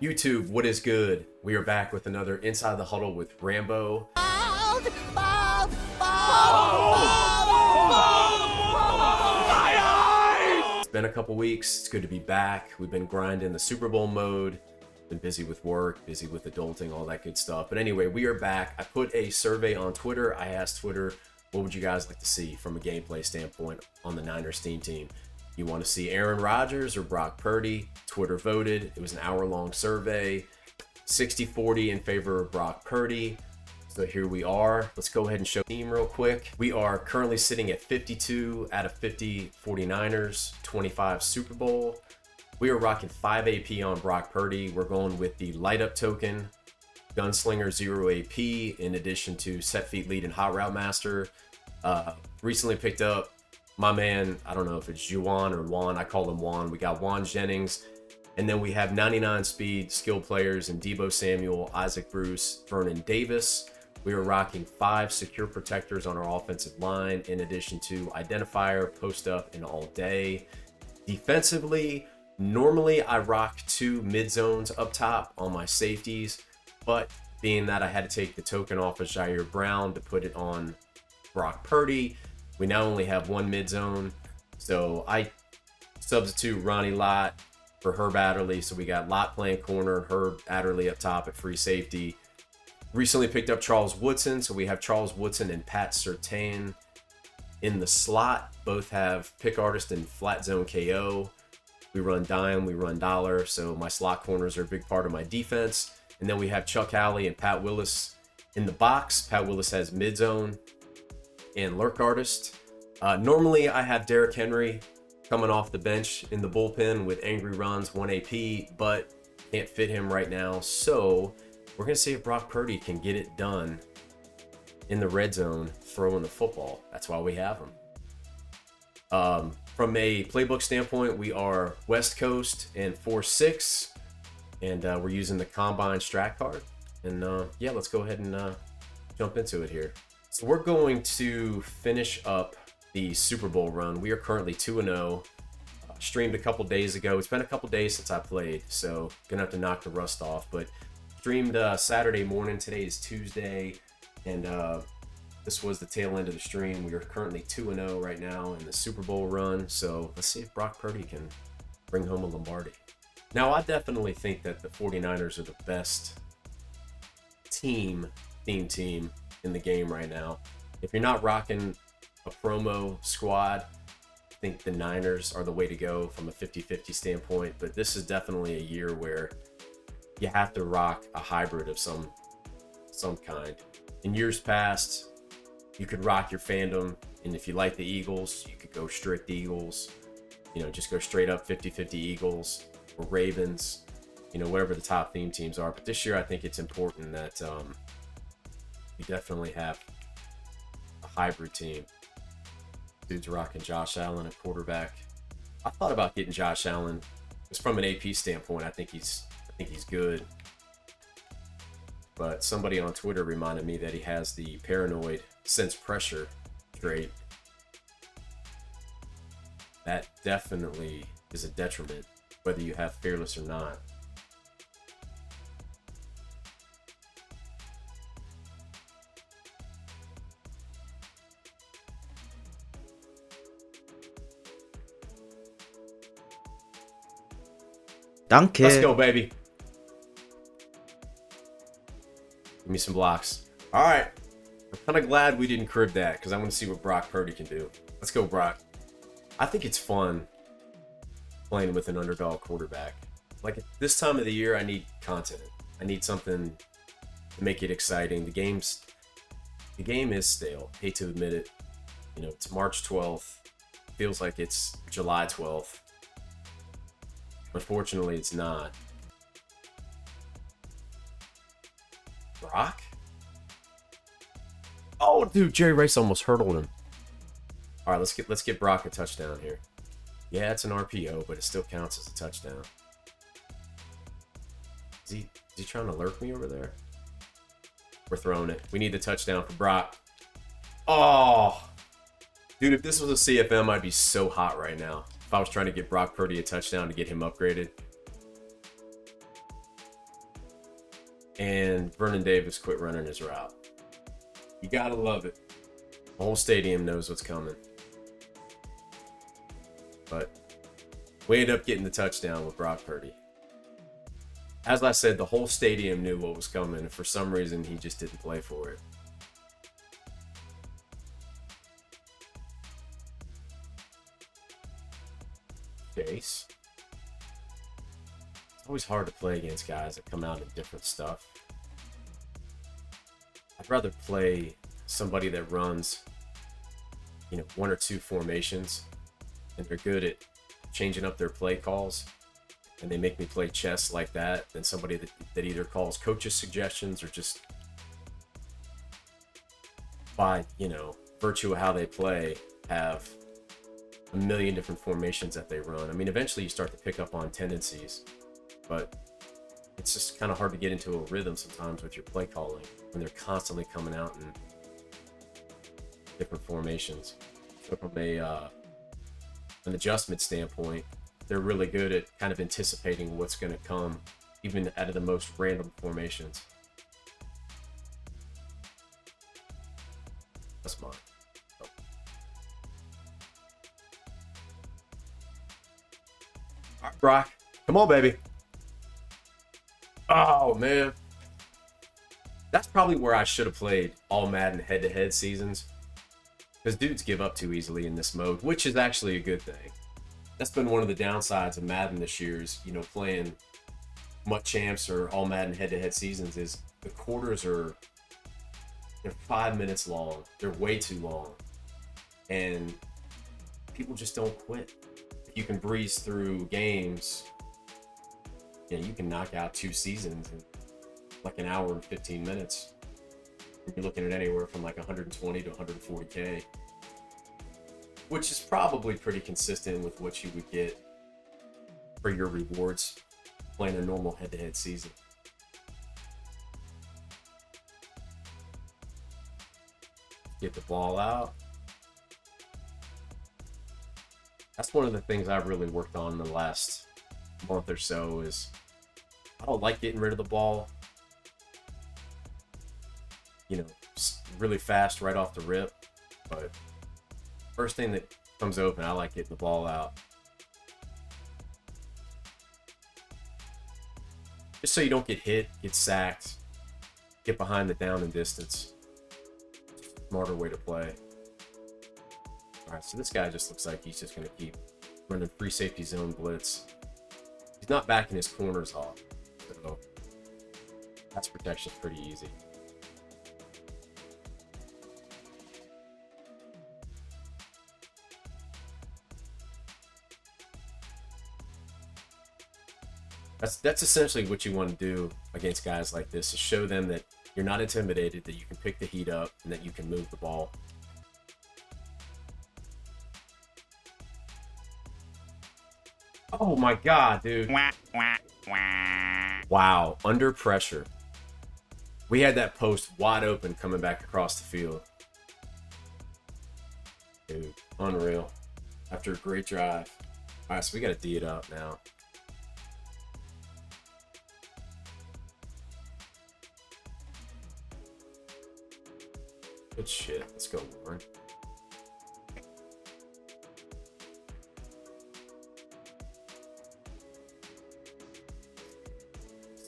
YouTube, what is good? We are back with another Inside the Huddle with Rambo. It's been a couple weeks. It's good to be back. We've been grinding the Super Bowl mode. Been busy with work, busy with adulting, all that good stuff. But anyway, we are back. I put a survey on Twitter. I asked Twitter, what would you guys like to see from a gameplay standpoint on the Niners team? You want to see Aaron Rodgers or Brock Purdy? Twitter voted. It was an hour-long survey. 60-40 in favor of Brock Purdy. So here we are. Let's go ahead and show the team real quick. We are currently sitting at 52 out of 50 49ers, 25 Super Bowl. We are rocking 5 AP on Brock Purdy. We're going with the light-up token, Gunslinger 0 AP, in addition to Set Feet Lead and Hot Route Master. Recently picked up my man, I don't know if it's Juwan or Juan. I call him Juan. We got Juan Jennings. And then we have 99 speed skill players in Debo Samuel, Isaac Bruce, Vernon Davis. We are rocking 5 secure protectors on our offensive line, in addition to Identifier, Post Up, and All Day. Defensively, normally I rock 2 mid zones up top on my safeties, but being that I had to take the token off of Jair Brown to put it on Brock Purdy, we now only have 1 mid zone. So I substitute Ronnie Lott for Herb Adderley. So we got Lott playing corner, Herb Adderley up top at free safety. Recently picked up Charles Woodson. So we have Charles Woodson and Pat Surtain in the slot. Both have pick artist and flat zone KO. We run dime, we run dollar. So my slot corners are a big part of my defense. And then we have Chuck Howley and Pat Willis in the box. Pat Willis has mid zone and lurk artist. Normally I have Derrick Henry coming off the bench in the bullpen with angry runs, 1 AP, but can't fit him right now. So we're going to see if Brock Purdy can get it done in the red zone throwing the football. That's why we have him. From a playbook standpoint, we are West Coast and 4-6, and we're using the Combine strat card. And yeah, let's go ahead and jump into it here. So we're going to finish up the Super Bowl run. We are currently 2-0. Streamed a couple days ago. It's been a couple days since I played, so gonna have to knock the rust off. But streamed Saturday morning. Today is Tuesday, and this was the tail end of the stream. We are currently 2-0 right now in the Super Bowl run. So let's see if Brock Purdy can bring home a Lombardi. Now, I definitely think that the 49ers are the best theme in the game right now. If you're not rocking a promo squad, I think the Niners are the way to go from a 50-50 standpoint, but this is definitely a year where you have to rock a hybrid of some kind. In years past, you could rock your fandom, and if you like the Eagles, you could go strict Eagles, just go straight up 50-50 Eagles or Ravens, whatever the top theme teams are. But this year I think it's important that you definitely have a hybrid team. Dude's rocking Josh Allen at quarterback. I thought about getting Josh Allen just from an AP standpoint. I think he's good. But somebody on Twitter reminded me that he has the paranoid sense pressure trait. That definitely is a detriment, whether you have fearless or not. Danke. Let's go, baby. Give me some blocks. All right. I'm kind of glad we didn't crib that because I want to see what Brock Purdy can do. Let's go, Brock. I think it's fun playing with an underdog quarterback. Like at this time of the year, I need content. I need something to make it exciting. The game is stale. Hate to admit it. It's March 12th. Feels like it's July 12th. Unfortunately, it's not. Brock? Oh, dude, Jerry Rice almost hurdled him. All right, let's get Brock a touchdown here. Yeah, it's an RPO, but it still counts as a touchdown. Is he trying to lurk me over there? We're throwing it. We need the touchdown for Brock. Oh, dude, if this was a CFM, I'd be so hot right now. If I was trying to get Brock Purdy a touchdown to get him upgraded. and Vernon Davis quit running his route. You gotta love it. The whole stadium knows what's coming. But we ended up getting the touchdown with Brock Purdy. As I said, the whole stadium knew what was coming, and for some reason, he just didn't play for it. Chase. It's always hard to play against guys that come out in different stuff. I'd rather play somebody that runs, one or two formations, and they're good at changing up their play calls, and they make me play chess like that, than somebody that either calls coaches' suggestions or just by, virtue of how they play, have a million different formations that they run. I mean, eventually you start to pick up on tendencies, but it's just kind of hard to get into a rhythm sometimes with your play calling when they're constantly coming out in different formations. So from an adjustment standpoint, they're really good at kind of anticipating what's going to come, even out of the most random formations. That's mine. Oh. All right, Brock, come on, baby. Oh, man. That's probably where I should have played all Madden head-to-head seasons, because dudes give up too easily in this mode, which is actually a good thing. That's been one of the downsides of Madden this year is, playing MUT Champs or all Madden head-to-head seasons is the quarters they're 5 minutes long. They're way too long. And people just don't quit. If you can breeze through games, you can knock out 2 seasons in like an hour and 15 minutes. You're looking at anywhere from like 120 to 140K, which is probably pretty consistent with what you would get for your rewards playing a normal head-to-head season. Get the ball out. That's one of the things I've really worked on in the last month or so is I don't like getting rid of the ball, really fast right off the rip, but first thing that comes open, I like getting the ball out. Just so you don't get hit, get sacked, get behind the down and distance. Smarter way to play. All right, so this guy just looks like he's just going to keep running free safety zone blitz. He's not backing his corners off, so pass protection's pretty easy. That's essentially what you want to do against guys like this, is show them that you're not intimidated, that you can pick the heat up, and that you can move the ball. Oh my God, dude. Wow, under pressure. We had that post wide open coming back across the field. Dude, unreal. After a great drive. All right, so we got to D it up now. Good shit. Let's go, Warren.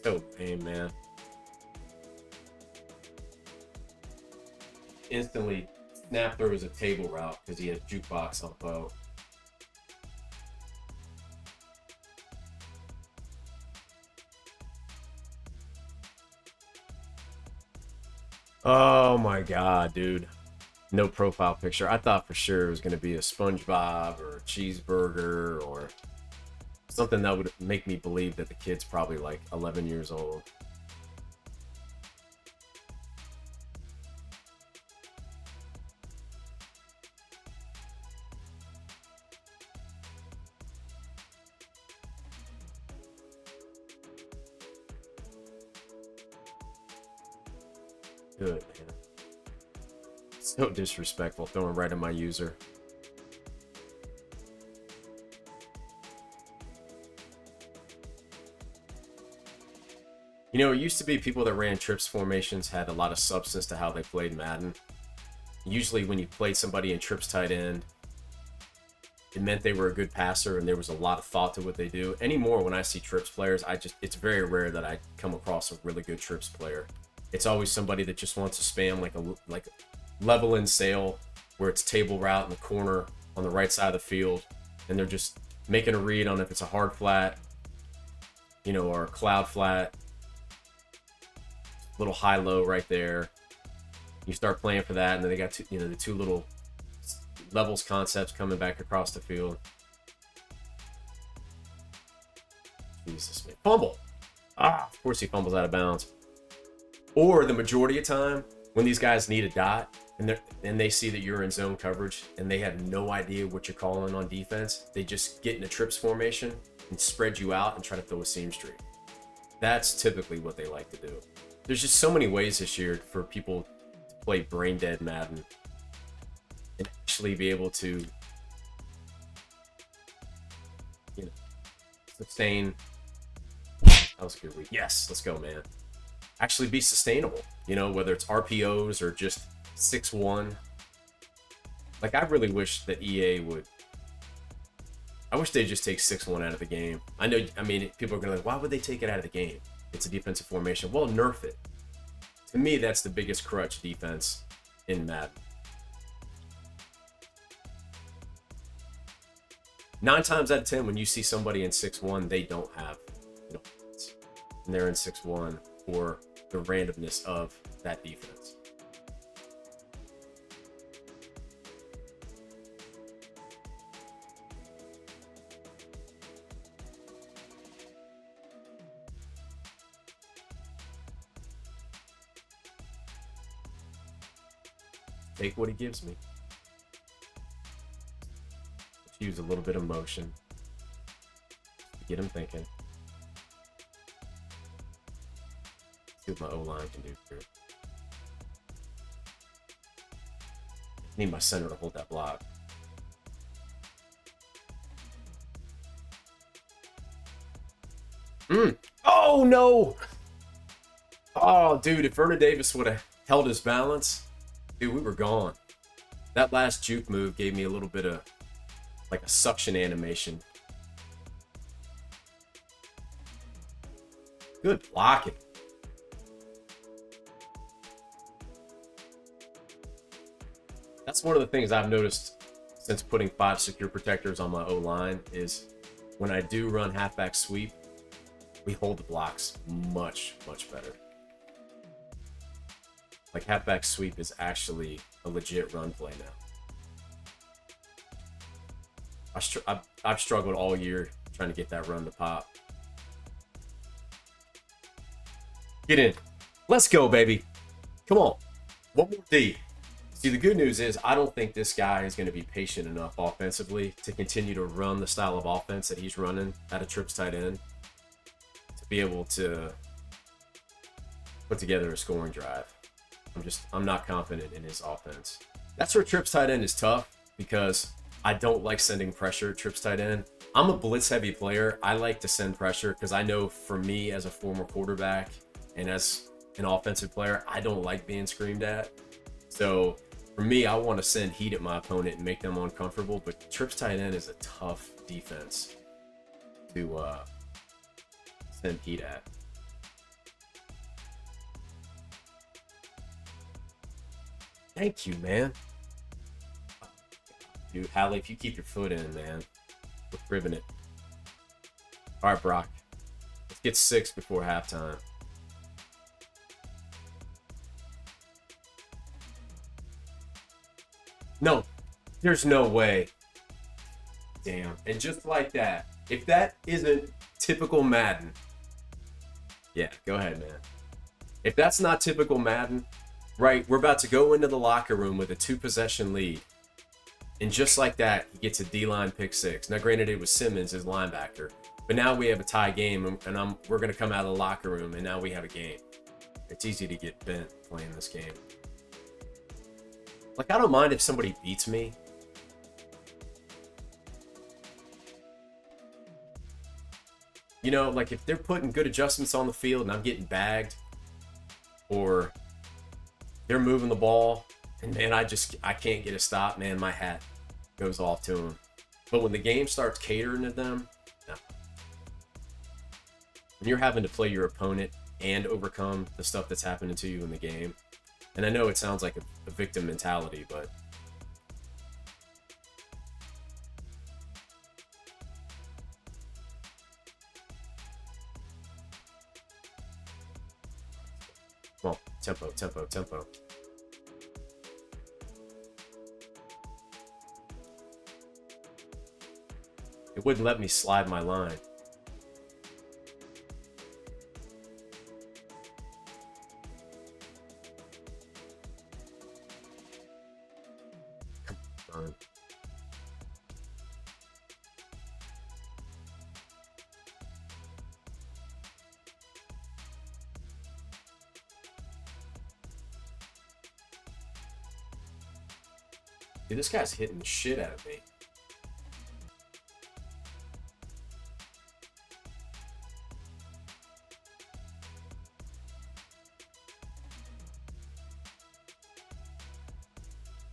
So lame, man. Instantly snapped through as a table route because he had jukebox on the boat. Oh my God, dude. No profile picture. I thought for sure it was going to be a SpongeBob or a cheeseburger or something that would make me believe that the kid's probably like 11 years old. Good, man. So disrespectful, throwing right at my user. You know, it used to be people that ran trips formations had a lot of substance to how they played Madden. Usually when you played somebody in trips tight end, it meant they were a good passer and there was a lot of thought to what they do. Anymore, when I see trips players, it's very rare that I come across a really good trips player. It's always somebody that just wants to spam like level in sail, where it's table route in the corner on the right side of the field, and they're just making a read on if it's a hard flat, you know, or a cloud flat, little high low right there. You start playing for that, and then they got two, you know, the two little levels concepts coming back across the field. Jesus, man. Fumble. Of course he fumbles out of bounds. Or the majority of time, when these guys need a dot, and they see that you're in zone coverage, and they have no idea what you're calling on defense, they just get in a trips formation and spread you out and try to throw a seam streak. That's typically what they like to do. There's just so many ways this year for people to play brain dead Madden and actually be able to, you know, sustain. That was a good week. Yes, let's go, man. Actually be sustainable, you know, whether it's RPOs or just 6-1. Like, I really wish that EA would. I wish they'd just take 6-1 out of the game. I mean, people are gonna like, why would they take it out of the game? It's a defensive formation. Well, nerf it. To me, that's the biggest crutch defense in Madden. 9 times out of 10, when you see somebody in 6-1, they don't have, you know, and they're in 6-1 for the randomness of that defense. Take what he gives me. Let's use a little bit of motion to get him thinking. See what my O-line can do here. I need my center to hold that block. Oh, no! Oh, dude, if Vernon Davis would have held his balance, dude, we were gone. That last juke move gave me a little bit of like a suction animation. Good blocking. That's one of the things I've noticed since putting 5 secure protectors on my O-line is when I do run halfback sweep, we hold the blocks much, much better. Like, halfback sweep is actually a legit run play now. I've struggled all year trying to get that run to pop. Get in. Let's go, baby. Come on. One more D. See, the good news is I don't think this guy is going to be patient enough offensively to continue to run the style of offense that he's running at a trips tight end to be able to put together a scoring drive. I'm not confident in his offense. That's where trips tight end is tough because I don't like sending pressure at trips tight end. I'm a blitz heavy player. I like to send pressure because I know for me as a former quarterback and as an offensive player, I don't like being screamed at. So for me, I want to send heat at my opponent and make them uncomfortable, but trips tight end is a tough defense to send heat at. Thank you, man. Dude, Hallie, if you keep your foot in, man, we're ribbing it. All right, Brock. Let's get 6 before halftime. No, there's no way. Damn. And just like that, if that isn't typical Madden, yeah, go ahead, man. If that's not typical Madden, right, we're about to go into the locker room with a 2-possession lead. And just like that, he gets a D-line pick 6. Now, granted, it was Simmons, his linebacker. But now we have a tie game, and we're going to come out of the locker room, and now we have a game. It's easy to get bent playing this game. Like, I don't mind if somebody beats me. You know, like if they're putting good adjustments on the field and I'm getting bagged, or they're moving the ball, and man, I can't get a stop, man, my hat goes off to them. But when the game starts catering to them, no. When you're having to play your opponent and overcome the stuff that's happening to you in the game, and I know it sounds like a victim mentality, but come on, tempo, tempo, tempo. It wouldn't let me slide my line. Come on. Dude, this guy's hitting the shit out of me.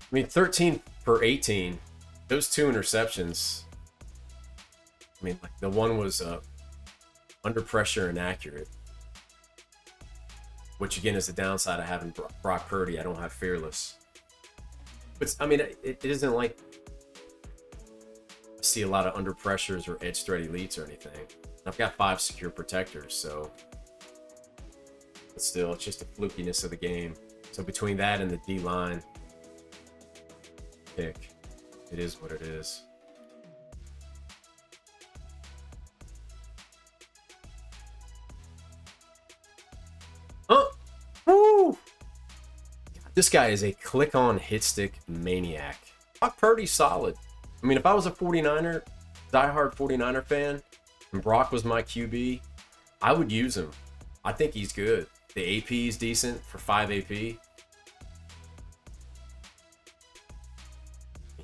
I mean, 13 for 18, those 2 interceptions. I mean, like the one was under pressure and accurate, which again is the downside of having Brock Purdy. I don't have fearless. But I mean, it isn't like I see a lot of under pressures or edge threat elites or anything. I've got 5 secure protectors, so but still, it's just the flukiness of the game. So between that and the D line pick, it is what it is. Oh, woo! This guy is a click-on hit stick maniac. Brock Purdy's solid. I mean, if I was a 49er, diehard 49er fan, and Brock was my QB, I would use him. I think he's good. The AP is decent for 5 AP.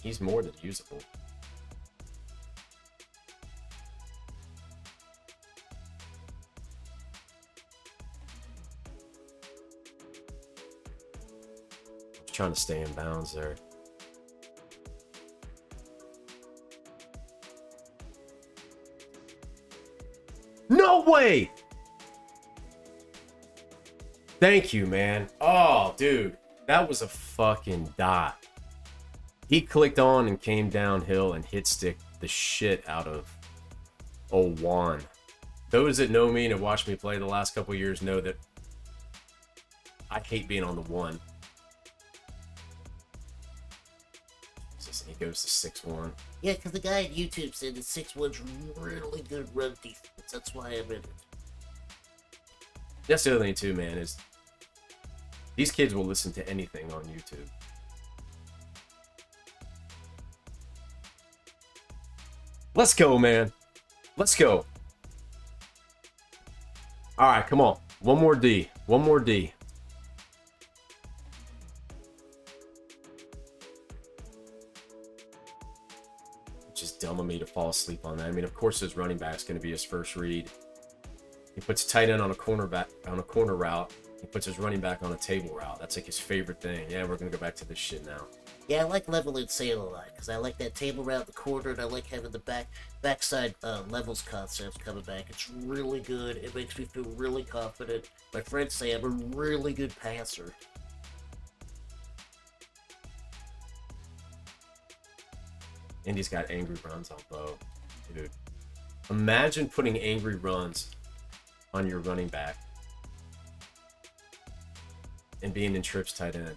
He's more than usable. Just trying to stay in bounds there. No way! Thank you, man. Oh, dude. That was a fucking dot. He clicked on and came downhill and hit stick the shit out of Owan. Those that know me and have watched me play the last couple years know that I hate being on the 1. He goes to 6-1. Yeah, because the guy on YouTube said that 6-1's really good run defense. That's why I'm in it. That's the other thing too, man, is these kids will listen to anything on YouTube. Let's go, man. Let's go. All right, come on. One more D. One more D. Just dumb of me to fall asleep on that. I mean, of course, his running back's going to be his first read. He puts tight end on a corner route. He puts his running back on a table route. That's like his favorite thing. Yeah, we're going to go back to this shit now. Yeah, I like level and sail a lot, because I like that table route, the corner, and I like having the backside levels concepts coming back. It's really good. It makes me feel really confident. My friends say I'm a really good passer. And he's got angry runs on Bo. Dude, imagine putting angry runs on your running back and being in trips tight end.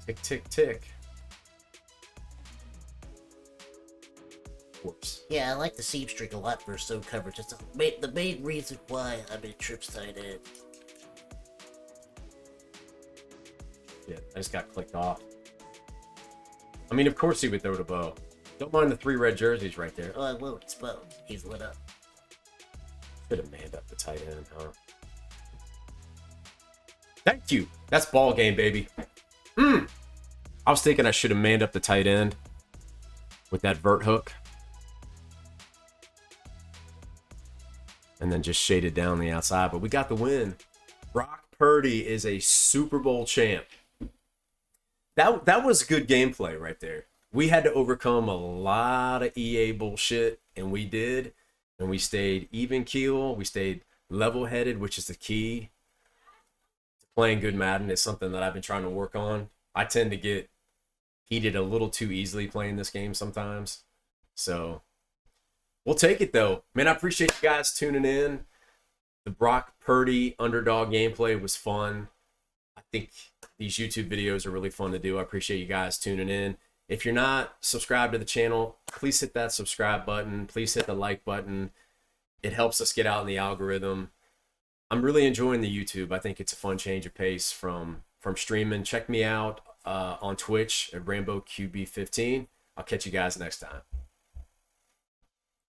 Tick, tick, tick. Whoops. Yeah, I like the seam streak a lot for zone coverage. It's the main reason why I'm in trips tight end. Yeah, I just got clicked off. I mean, of course he would throw to Bo. Don't mind the 3 red jerseys right there. Oh, I won't. It's Bo. He's lit up. Should have manned up the tight end, huh? Thank you. That's ball game, baby. I was thinking I should have manned up the tight end with that vert hook. And then just shaded down the outside. But we got the win. Brock Purdy is a Super Bowl champ. That was good gameplay right there. We had to overcome a lot of EA bullshit, and we did. And we stayed even keel. We stayed level-headed, which is the key to playing good Madden. It's something that I've been trying to work on. I tend to get heated a little too easily playing this game sometimes. So we'll take it, though. Man, I appreciate you guys tuning in. The Brock Purdy underdog gameplay was fun. I think these YouTube videos are really fun to do. I appreciate you guys tuning in. If you're not subscribed to the channel, please hit that subscribe button. Please hit the like button. It helps us get out in the algorithm. I'm really enjoying the YouTube. I think it's a fun change of pace from streaming. Check me out on Twitch at Rambo QB15. I'll catch you guys next time.